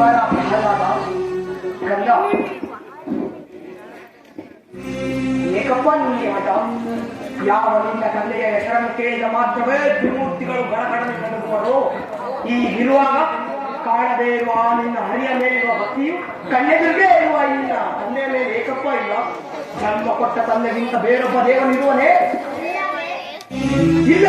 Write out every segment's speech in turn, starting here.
ಪ್ರಹ್ಲಾದ ಕಂದ ಏಕಪ್ಪ ನಿಮಗೆ ಆಟ. ಯಾವ ನಿನ್ನ ತಂದೆಯ ಹೆಸರನ್ನು ಕೇಳಿದ ಮಾತ್ರವೇ ತ್ರಿಮೂರ್ತಿಗಳು ಗಡಗಡನೆ ನಡುಗುವರು. ಈಗಿರುವಾಗ ಕಾಣದೇ ಇರುವ ನಿನ್ನ ಹರಿಯ ಮೇಲಿರುವ ಭಕ್ತಿಯು ಕಣ್ಣೆದುರಿಗೆ ಇರುವ ನಿನ್ನ ತಂದೆಯ ಮೇಲೆ ಏಕಪ್ಪ ಇಲ್ಲ. ಜನ್ಮ ಕೊಟ್ಟ ತಂದೆಗಿಂತ ಬೇರೊಬ್ಬ ದೇವನಿರುವನೇ ಇಲ್ಲ.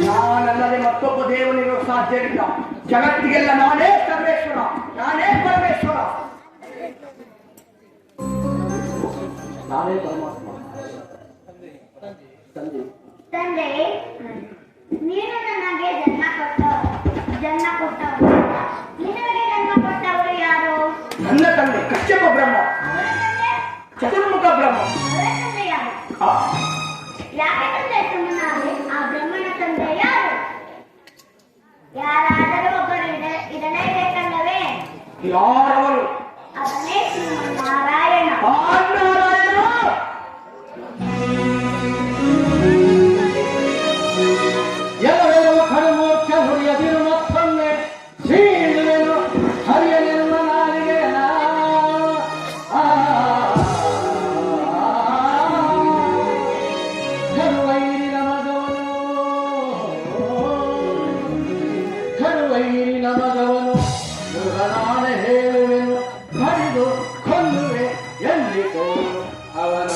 ನಾನಲ್ಲದೆ ಮತ್ತೊಬ್ಬ ದೇವನಿರುವ ಸಾಧ್ಯವಿಲ್ಲ. ಜಗತ್ತಿಗೆಲ್ಲ ನಾನೇ ಸರ್ವೇಶ್ವರ, ನಾನೇ ಪರಮೇಶ್ವರ, ನಾನೇ ಪರಮಾತ್ಮ. ತಂದೆ, ನೀನು ನನಗೆ ಜನ್ಮ ಕೊಟ್ಟವರು. ನಿನಗೆ ಜನ್ಮ ಕೊಟ್ಟವರು ಯಾರು? ನನ್ನ ತಂದೆ ಕಶ್ಯಪ ಬ್ರಹ್ಮ, ಚತುರ್ಮುಖ ಬ್ರಹ್ಮ. ಅವರ ತಂದೆ ಯಾರು? ಯಾಕೆ ತಂದೆ ಸುಮ್ಮನಾದೆ? ಆ ಬ್ರಹ್ಮನ ತಂದೆ ಯಾರು? ಯಾರಾದರೂ ಒಬ್ಬರು ಇರಲೇಬೇಕಲ್ಲವೇ? ಯಾರವರು? ಅವನೇ ಶ್ರೀಮನ್ನಾರಾಯಣ. ಎಲ್ಲವೆಲ್ಲವ ಕಡುಮೋಕ್ಷ ಹುರಿಯದಿರು ಮತ್ತೊಮ್ಮೆ ಶ್ರೀನುವೆನು ಹರಿಯನೆಲ್ಲ ನಾಲಿಗೆ ಕರುವೈರಿನ ಮಗವನು ಮೃಗನಾನ ಹೇಳುವೆನು ಹರಿದು ಕೊಲ್ಲುವೆ ಎಲ್ಲಿಗೋ ಅವನ.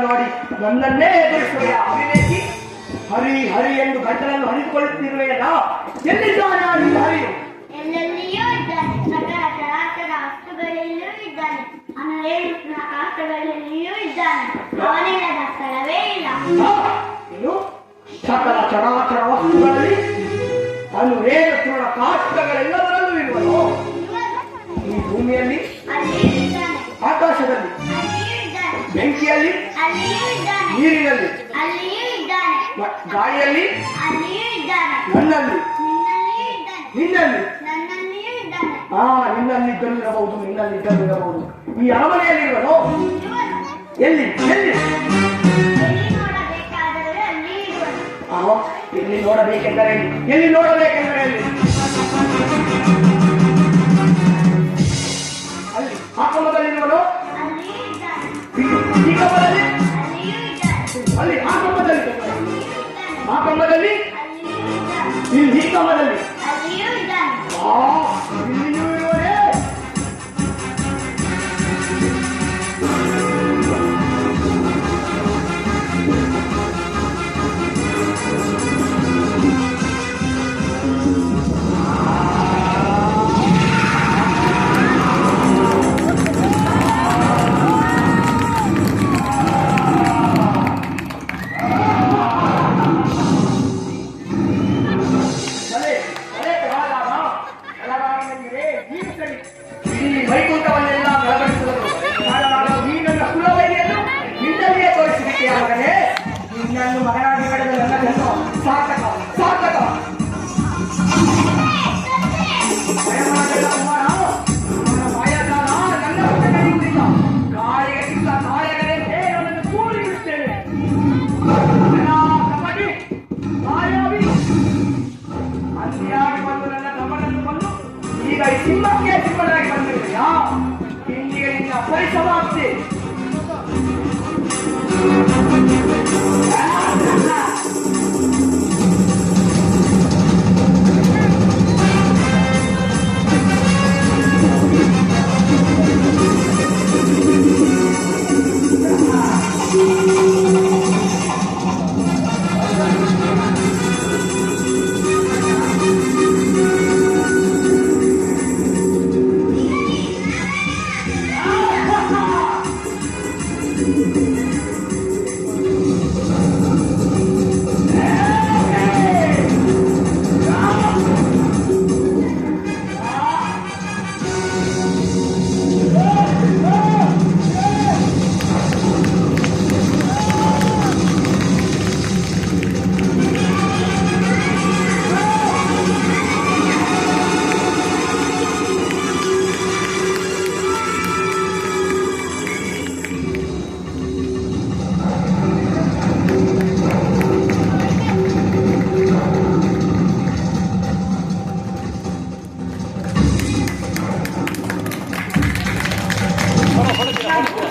ನೋಡಿ ನನ್ನನ್ನೇ ಎದುರಿಸುವ ಅವಿವೇಕಿ ಹರಿ ಹರಿ ಎಂದು ಗಂಟಲನ್ನು ಹರಿದುಕೊಳ್ಳುತ್ತಿರುವೆಯಲ್ಲ, ಎಲ್ಲಿದ್ದಾನೆ ಹರಿಯು? ಎಲ್ಲೆಲ್ಲಿಯೂ ಇದ್ದಾನೆ. ಸಕಲ ಚರಾಚರ ವಸ್ತುಗಳಲ್ಲಿಯೂ ಇದ್ದಾನೆ. ಅನೇಕ ಆಕಾಶಗಳಲ್ಲಿಯೂ ಇದ್ದಾನೆ. ಅವನಿಲ್ಲದ ಸ್ಥಳವೇ ಇಲ್ಲ. ಇನ್ನು ಸಕಲ ಚರಾಚರ ವಸ್ತುಗಳಲ್ಲಿ ಅನುರೇಗ ತೃಣ ಕಾಷ್ಟಗಳೆಲ್ಲದರಲ್ಲೂ ಇರುವನು. ಈ ಭೂಮಿಯಲ್ಲಿ, ಅಲ್ಲಿ ಇದ್ದಾನೆ. ಆಕಾಶದಲ್ಲಿ, ಅಲ್ಲಿ ಇದ್ದಾನೆ. ಬೆಂಕಿಯಲ್ಲಿ, ಅಲ್ಲಿಯೂ ಇದ್ದಾನೆ. ನೀರಿನಲ್ಲಿ, ಅಲ್ಲಿಯೂ ಇದ್ದಾನೆ. ಗಾಳಿಯಲ್ಲಿ, ಅಲ್ಲಿಯೂ ಇದ್ದಾನೆ. ನನ್ನಲ್ಲಿ, ನಿನ್ನಲ್ಲಿಯೂ ಇದ್ದಾನೆ. ನಿನ್ನಲ್ಲಿ, ನನ್ನಲ್ಲಿಯೂ ಇದ್ದಾನೆ. ನಿನ್ನಲ್ಲಿದ್ದರೂ ಇರಬಹುದು, ನಿನ್ನಲ್ಲಿದ್ದರೂ ಇರಬಹುದು. ಈ ಅರಮನೆಯಲ್ಲಿರುವನು ಇವನು ಎಲ್ಲಿ ಎಲ್ಲಿ ಎಲ್ಲಿ ನೋಡಬೇಕಾದರೆ ಅಲ್ಲಿ ಇರುವನು. ಎಲ್ಲಿ ನೋಡಬೇಕೆಂದರೆ ಎಲ್ಲಿ ನೋಡಬೇಕೆಂದರೆ ಅಲ್ಲಿ ಆ ಕಂಬದಲ್ಲಿರುವನು, ಅಲ್ಲಿಯೂ ಇದ್ದಾನೆ. ಈ ಕಂಬದಲ್ಲಿ, ಅಲ್ಲಿಯೂ ಇದ್ದಾನೆ. ಅಲ್ಲಿ ಆ ಕಂಬದಲ್ಲಿ, ಅಲ್ಲಿಯೂ ಇದ್ದಾನೆ. ಆ ಕಂಬದಲ್ಲಿ, ಅಲ್ಲಿಯೂ ಇದ್ದಾನೆ. ಇಲ್ಲಿ ಈ ಕಂಬದಲ್ಲಿ, ಅಲ್ಲಿಯೂ ಇದ್ದಾನೆ. ಇಲ್ಲಿಯೂ ಇರುವನೇ. ಈ ವೈಕುಂಠವನ್ನೆಲ್ಲ ಬೆಳವಣಿಸಲು ಈ ನನ್ನ ಕುಲವೈರಿಯನ್ನು ನಿನ್ನಲ್ಲಿಯೇ ತೋರಿಸಬೇಕೆ ಮಗನೇ. ನಿನ್ನನ್ನು ಮಗನಾಗಿ ಪಡೆದ ನನ್ನ ಜನ್ಮ ಸಾರ್ಥಕ ಸಾರ್ಥಕ. ಭಯಮಾಡಬೇಡ ಕುಮಾರ, ನನ್ನ ಮಾಯಾಜಾಲ ನನ್ನ ಮುಂದೆ ನಡೆಯುವುದಿಲ್ಲ. ಕಾಳಿಗೆ ಸಿಕ್ಕ ಕಾಯಗದಂತೆ ಅವನನ್ನು ಕೂಡಿ ಬಿಡುತ್ತೇನೆ. ಕಪಟಿ ಮಾಯಾವಿ ಅಂತ್ಯಾಗಿ ಬಂದು ನನ್ನ ತಮ್ಮನನ್ನು ಬಂದು ಈಗ ಈ ಸಿಂಹಕ್ಕೆ ಸಿಂಹನಾಗಿ ಬಂದಿರುತ್ತೀಯಾ? ಇಂದಿಗೆ ನಿನ್ನ ಪರಿಸಮಾಪ್ತಿ.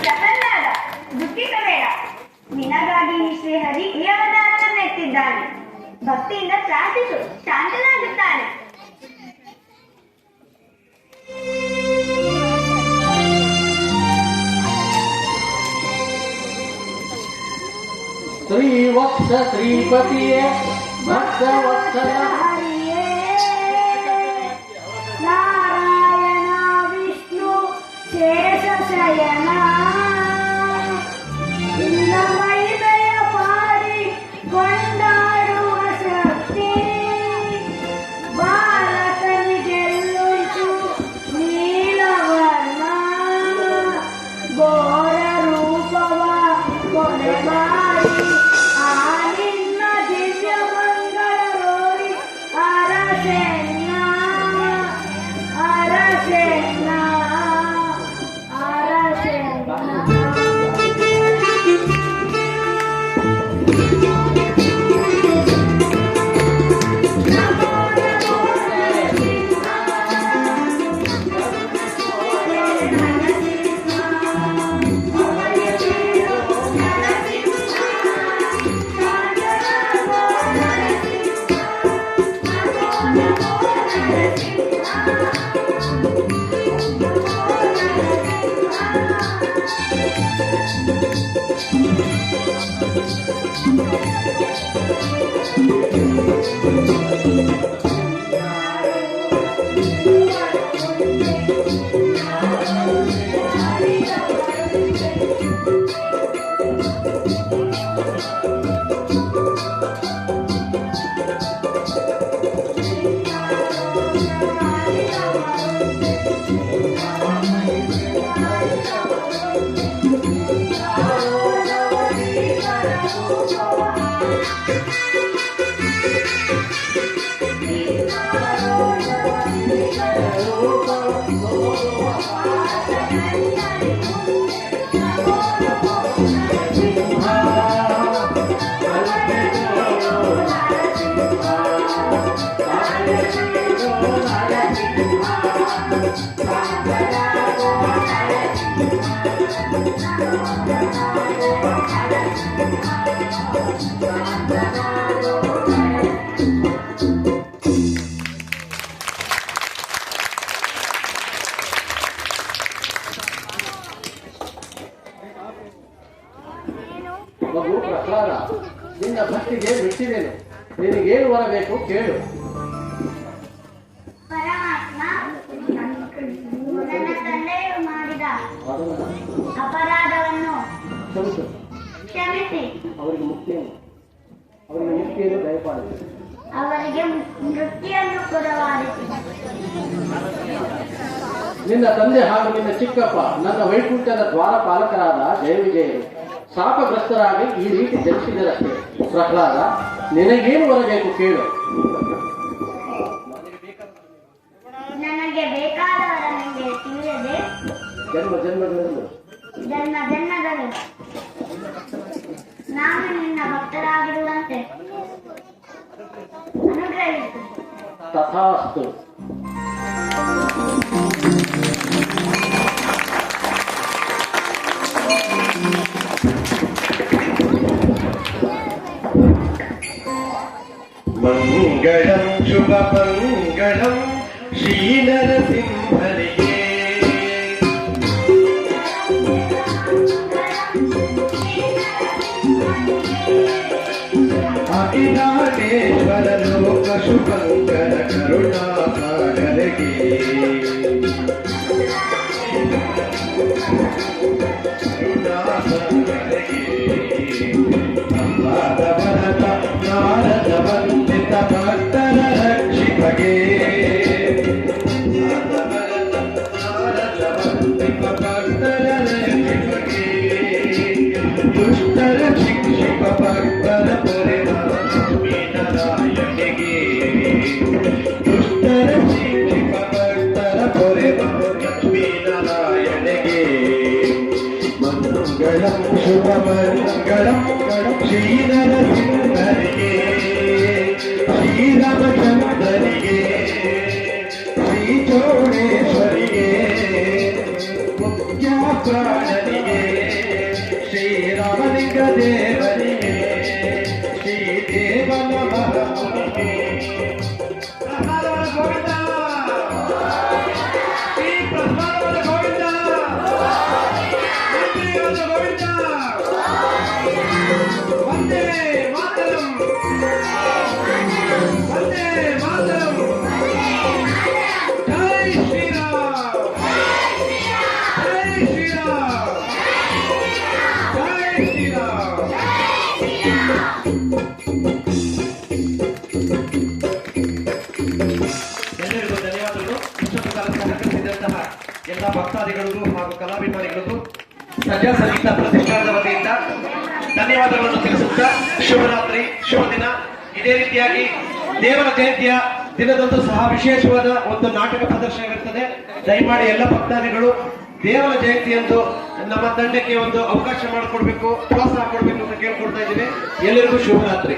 ಪ್ರಸನ್ನಾದ, ದುಃಖಿಸಬೇಡ. ನಿನಗಾಗಿ ಈ ಶ್ರೀಹರಿ ಈ ಅವತಾರವನ್ನು ಎತ್ತಿದ್ದಾನೆ. ಭಕ್ತಿಯಿಂದ ಪ್ರಾರ್ಥಿಸು, ಶಾಂತನಾಗುತ್ತಾನೆ. ಶ್ರೀವತ್ಸ ಶ್ರೀಪತಿಯೇ ಭಕ್ತವತ್ಸಲ ಹರಿಯೇ ನಾರಾಯಣ ವಿಷ್ಣು ಶೇಷಶಯನ ನಿನ್ನ ಮಹಿಮೆಯ ಪಾಡಿ ಕೊಂಡಾಡುವ ಶಕ್ತಿ ಭಾರತನಿಗೆಲ್ಲುಂಟು ನೀಲವರ್ಣ ಘೋರ ರೂಪವ ಕೊನೆ ಮಾಡಿ ಆ ನಿನ್ನ ದಿವ್ಯ ಮಂಗಳ ರೋರಿ ಅರಸೆನ್ನ ಅರಸೆನ್ನ ಅರಸೆನ್ನ ಶ್ರೀ ಮಗು ಪ್ರಹ್ಲಾದ, ನಿನ್ನ ಭಕ್ತಿಗೆ ಬಿಟ್ಟಿದ್ದೇನೆ. ನಿನಗೇನು ಬರಬೇಕು ಕೇಳು. ಪರಮಾತ್ಮ, ನನ್ನ ತಂದೆಯು ಮಾಡಿದ ಅಪರಾಧವನ್ನು ಕ್ಷಮಿಸಿ ಅವರಿಗೆ ಮುಕ್ತಿಯನ್ನು ದಯಪಾಲಿಸಿ. ಅವರಿಗೆ ಮೃತ್ಯುವನ್ನು ಕೊಡವಾಡಿಸಿ. ನಿನ್ನ ತಂದೆ ಹಾಗೂ ನಿನ್ನ ಚಿಕ್ಕಪ್ಪ ನನ್ನ ವೈಕುಂಠದ ದ್ವಾರಪಾಲಕರಾದ ಜಯವಿಜಯರು ಶಾಪಗ್ರಸ್ತರಾಗಿ ಈ ರೀತಿ ಜನಿಸಿದರಷ್ಟೇ. ಪ್ರಹ್ಲಾದ, ನಿನಗೇನು ಬರಬೇಕು ಕೇಳು. ನನಗೆ ಬೇಕಾದವರ ನನಗೆ ತಿಳಿಯದೆ ಜನ್ಮಗಳಲ್ಲಿ ನಾನು ನಿನ್ನ ಭಕ್ತರಾಗಿರುವಂತೆ ಅನುಗ್ರಹಿಸು. ತಥಾಸ್ತು. ಮಂಗಳಂ ಶುಭ ಮಂಗಳಂ ಶ್ರೀ ನರಸಿಂಹನಿಗೆ ಅಖಿಲಾಂಡೇಶ್ವರ ಲೋಕ ಶುಭಂಕರ ಕರುಣಾಸಾಗರಗೆ ನಾರದ ವಂದಿತ ಭಕ್ತರ ರಕ್ಷಿಪಗೆ ನಾರದ ವಂದಿತ ಭಕ್ತರ ರಕ್ಷಿಪಗೆ ದುಷ್ಟರ ಶಿಕ್ಷಿಪ ಭಕ್ತರ ಪೊರೆವ ಲಕ್ಷ್ಮೀನಾರಾಯಣಿಗೆ ದುಷ್ಟರ ಶಿಕ್ಷಿಪ ಭಕ್ತರ ಪೊರೆವ ಲಕ್ಷ್ಮೀನಾರಾಯಣಿಗೆ ಮಂಗಳಂ ಶುಭ ಮಂಗಳಂ ಶ್ರೀ ನರಸಿಂಹನಿಗೆ ಶ್ರೀರಾಮಚಂದ್ರನಿಗೆ ಶ್ರೀ ಚೌಡೇಶ್ವರಿಗೆ ಮುಖ್ಯ ಪ್ರಾಣನಿಗೆ ಶ್ರೀರಾಮಲಿಂಗ ದೇವನಿಗೆ ಶ್ರೀದೇವನ ಮಹಾಮುನಿಗೆ ಪ್ರಹ್ಲಾದವರ ಗೋವಿಂದ ಶ್ರೀ ಪ್ರಹ್ಲಾದವರ ಗೋವಿಂದ ಗೋವಿಂದ ವಂದೇ ಮಾತರಂ ವಂದೇ ಮಾತರಂ ಜೈ ಶ್ರೀರಾಮ್ ಜೈ ಶ್ರೀರಾಮ್ ಜೈ ಶ್ರೀರಾಮ್. ಎಲ್ಲರಿಗೂ ಧನ್ಯವಾದಗಳು. ಇಷ್ಟೊಂದು ಕಾಲ ಸಹಕರಿಸಿದಂತಹ ಎಲ್ಲ ಭಕ್ತಾದಿಗಳಿಗೂ ಹಾಗೂ ಕಲಾಭಿಮಾನಿಗಳಿಗೂ ಪ್ರಜಾ ಸಂಗೀತ ಪ್ರತಿಷ್ಠಾನದ ವತಿಯಿಂದ ಧನ್ಯವಾದಗಳನ್ನು ತಿಳಿಸುತ್ತಾ ಶುಭರಾತ್ರಿ, ಶುಭ ದಿನ. ಇದೇ ರೀತಿಯಾಗಿ ದೇವರ ಜಯಂತಿಯ ದಿನದಂದು ಸಹ ವಿಶೇಷವಾದ ಒಂದು ನಾಟಕ ಪ್ರದರ್ಶನವಿರುತ್ತದೆ. ದಯಮಾಡಿ ಎಲ್ಲ ಭಕ್ತಾದಿಗಳು ದೇವರ ಜಯಂತಿಯಂದು ನಮ್ಮ ತಂಡಕ್ಕೆ ಒಂದು ಅವಕಾಶ ಮಾಡಿಕೊಡ್ಬೇಕು, ಪ್ರೋತ್ಸಾಹ ಕೊಡ್ಬೇಕು ಅಂತ ಕೇಳ್ಕೊಡ್ತಾ ಇದ್ದೀವಿ. ಎಲ್ಲರಿಗೂ ಶುಭರಾತ್ರಿ.